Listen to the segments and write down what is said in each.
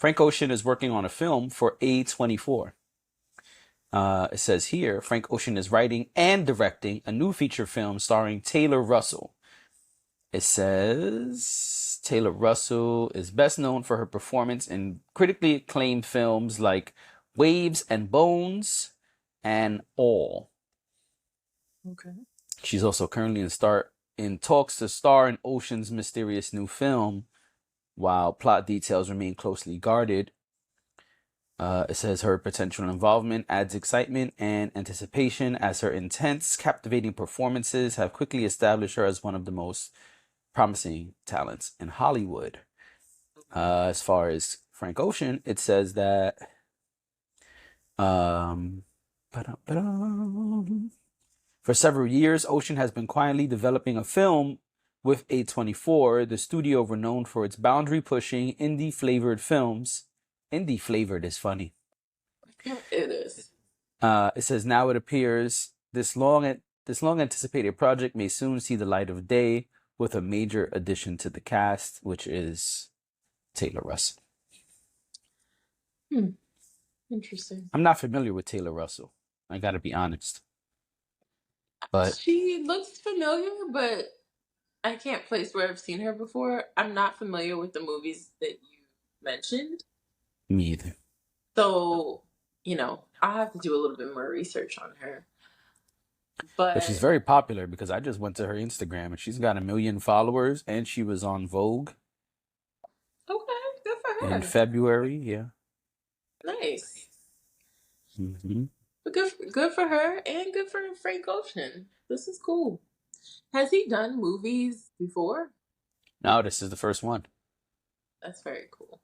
Frank Ocean is working on a film for A24. It says here Frank Ocean is writing and directing a new feature film starring Taylor Russell. It says Taylor Russell is best known for her performance in critically acclaimed films like Waves and Bones and All. Okay. She's also currently in talks to star in Ocean's mysterious new film, while plot details remain closely guarded. It says her potential involvement adds excitement and anticipation as her intense, captivating performances have quickly established her as one of the most promising talents in Hollywood. As far as Frank Ocean, it says that um, for several years, Ocean has been quietly developing a film with A24, the studio renowned for its boundary pushing, indie flavored films. Indie flavored is funny. It is. It says now it appears this long anticipated project may soon see the light of day with a major addition to the cast, which is Taylor Russell. Interesting. I'm not familiar with Taylor Russell. I got to be honest, but She looks familiar, but I can't place where I've seen her before. I'm not familiar with the movies that you mentioned. me either. So, I'll have to do a little bit more research on her. But she's But very popular because I just went to her Instagram and she's got 1 million followers and she was on Vogue okay, good for in her. February. Yeah. Nice. hmm But good for her and good for Frank Ocean. This is cool. Has he done movies before? No, this is the first one. That's very cool.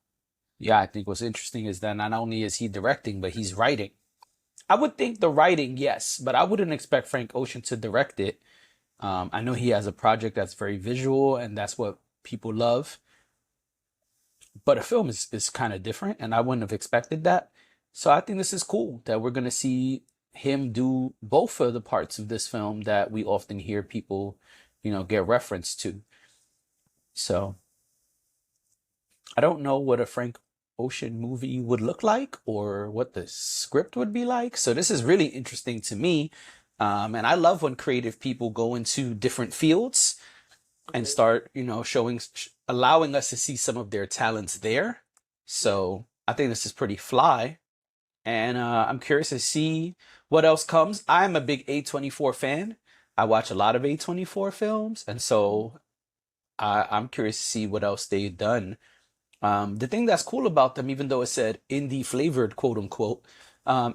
Yeah, I think what's interesting is that not only is he directing, but he's writing. I would think the writing, yes, but I wouldn't expect Frank Ocean to direct it. I know he has a project that's very visual and that's what people love, but a film is kind of different, and I wouldn't have expected that. So I think this is cool that we're gonna see him do both of the parts of this film that we often hear people, get reference to. So I don't know what a Frank Ocean movie would look like or what the script would be like. So this is really interesting to me. And I love when creative people go into different fields and Mhm. start, allowing us to see some of their talents there. Yeah. So I think this is pretty fly. And I'm curious to see what else comes. I'm a big A24 fan. I watch a lot of A24 films. And so I'm curious to see what else they've done. The thing that's cool about them, even though it said indie flavored, quote unquote,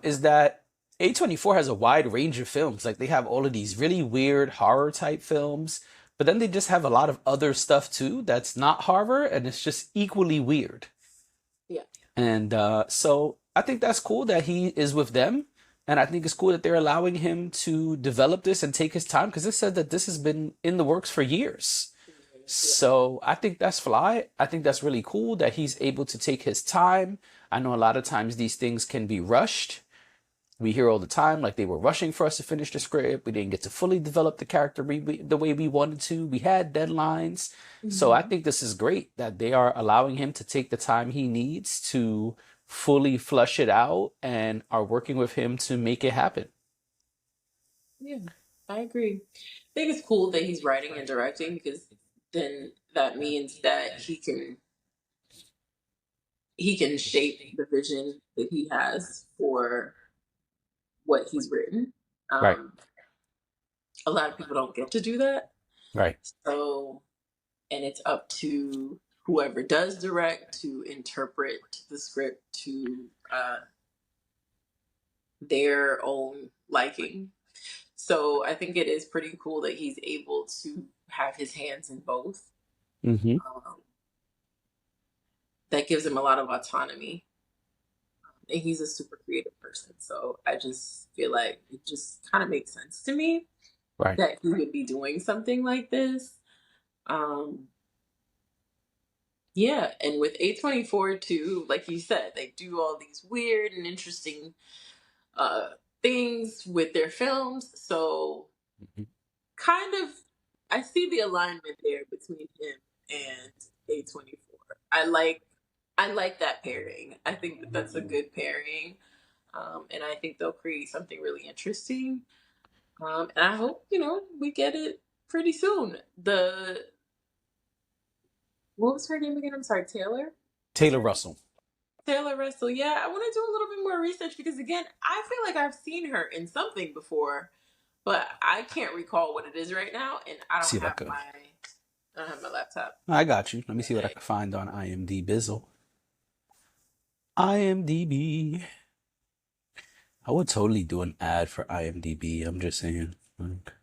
is that A24 has a wide range of films. Like they have all of these really weird horror type films, but then they just have a lot of other stuff too that's not horror and it's just equally weird. Yeah. And so I think that's cool that he is with them. And I think it's cool that they're allowing him to develop this and take his time because it said that this has been in the works for years. Yeah. So I think that's fly. I think that's really cool that he's able to take his time. I know a lot of times these things can be rushed. We hear all the time like they were rushing for us to finish the script. We didn't get to fully develop the character the way we wanted to. We had deadlines. So I Mhm. think this is great that they are allowing him to take the time he needs to fully flush it out and are working with him to make it happen. Yeah, I agree. I think it's cool that he's writing and directing because then that means that he can shape the vision that he has for what he's written. Right, Um, a lot of people don't get to do that. right. So, and it's up to whoever does direct to interpret the script to their own liking. So I think it is pretty cool that he's able to have his hands in both. hmm Um, that gives him a lot of autonomy. And he's a super creative person. So I just feel like it just kind of makes sense to me Right. that he would be doing something like this. Um, yeah, and with A24 too, like you said, they do all these weird and interesting uh, things with their films. So Mhm. kind of, I see the alignment there between him and A24. I like I like that pairing. I think that that's a good pairing. And I think they'll create something really interesting. And I hope, we get it pretty soon. What was her name again? I'm sorry, Taylor? What's Taylor her name? Russell. Taylor Russell. Yeah, I want to do a little bit more research because, again, I feel like I've seen her in something before, but I can't recall what it is right now, and See if I could. I don't have my laptop. I got you. Let me see what I Okay. can find on IMDb. Bizzle. IMDb. I would totally do an ad for IMDb. I'm just saying. Like,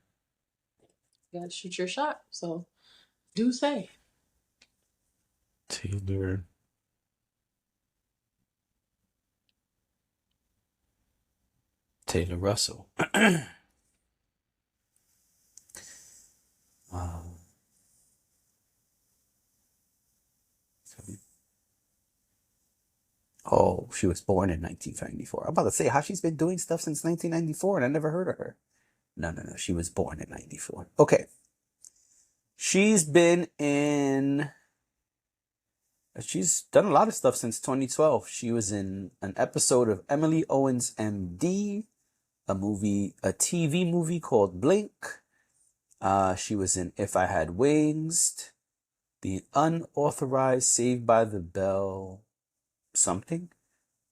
You gotta shoot your shot. So do say. Taylor. Taylor Russell. Um, oh, she was born in 1994. I'm about to say how she's been doing stuff since 1994 and I never heard of her. No, no, no. She was born in 94. Okay. She's been in. She's done a lot of stuff since 2012. She was in an episode of Emily Owens MD, a TV movie called Blink. She was in If I Had Wings, the unauthorized Saved by the Bell something,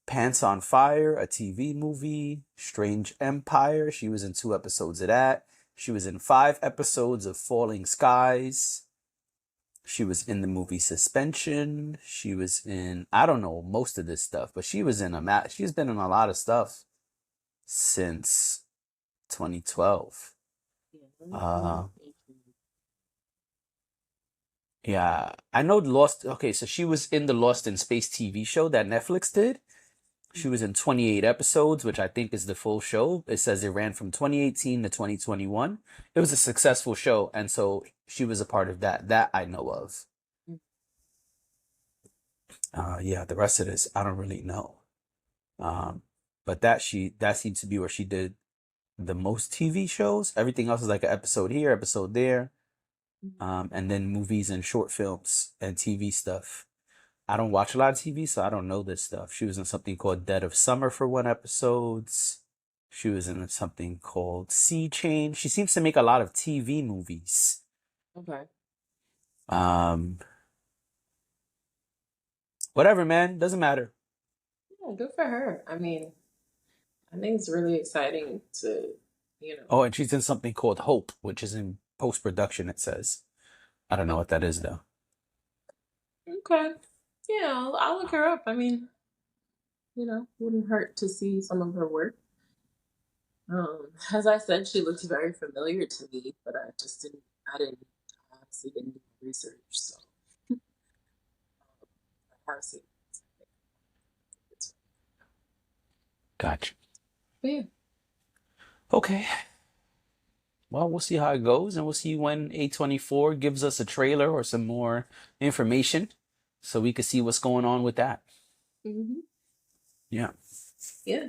Pants on Fire, a TV movie, Strange Empire. She was in 2 episodes of that. She was in 5 episodes of Falling Skies. She was in the movie Suspension. She was in, I don't know most of this stuff, but she's been in a lot of stuff since 2012. Uh, yeah, I know Lost. Okay, so she was in the Lost in Space TV show that Netflix did. She was in 28 episodes, which I think is the full show. It says it ran from 2018 to 2021. It was a successful show, and so she was a part of that. That I know of. Yeah, the rest of this I don't really know. But that seems to be where she did the most TV shows. Everything else is like an episode here, episode there, and then movies and short films and TV stuff. I don't watch a lot of TV, so I don't know this stuff. She was in something called Dead of Summer for 1 episodes. She was in something called Sea Change. She seems to make a lot of TV movies. Okay. Um, Whatever, man. Doesn't matter. Yeah, good for her. I mean, I think it's really exciting to, Oh, and she's in something called Hope, which is in post production. It says. I don't know what that is though. Okay. Yeah, I'll look her up. I mean, wouldn't hurt to see some of her work. As I said, she looks very familiar to me, but I honestly didn't do research, so I have seen it. Gotcha. But yeah. Okay. Well, we'll see how it goes, and we'll see when A24 gives us a trailer or some more information so we can see what's going on with that. Mm-hmm. Yeah. Yeah.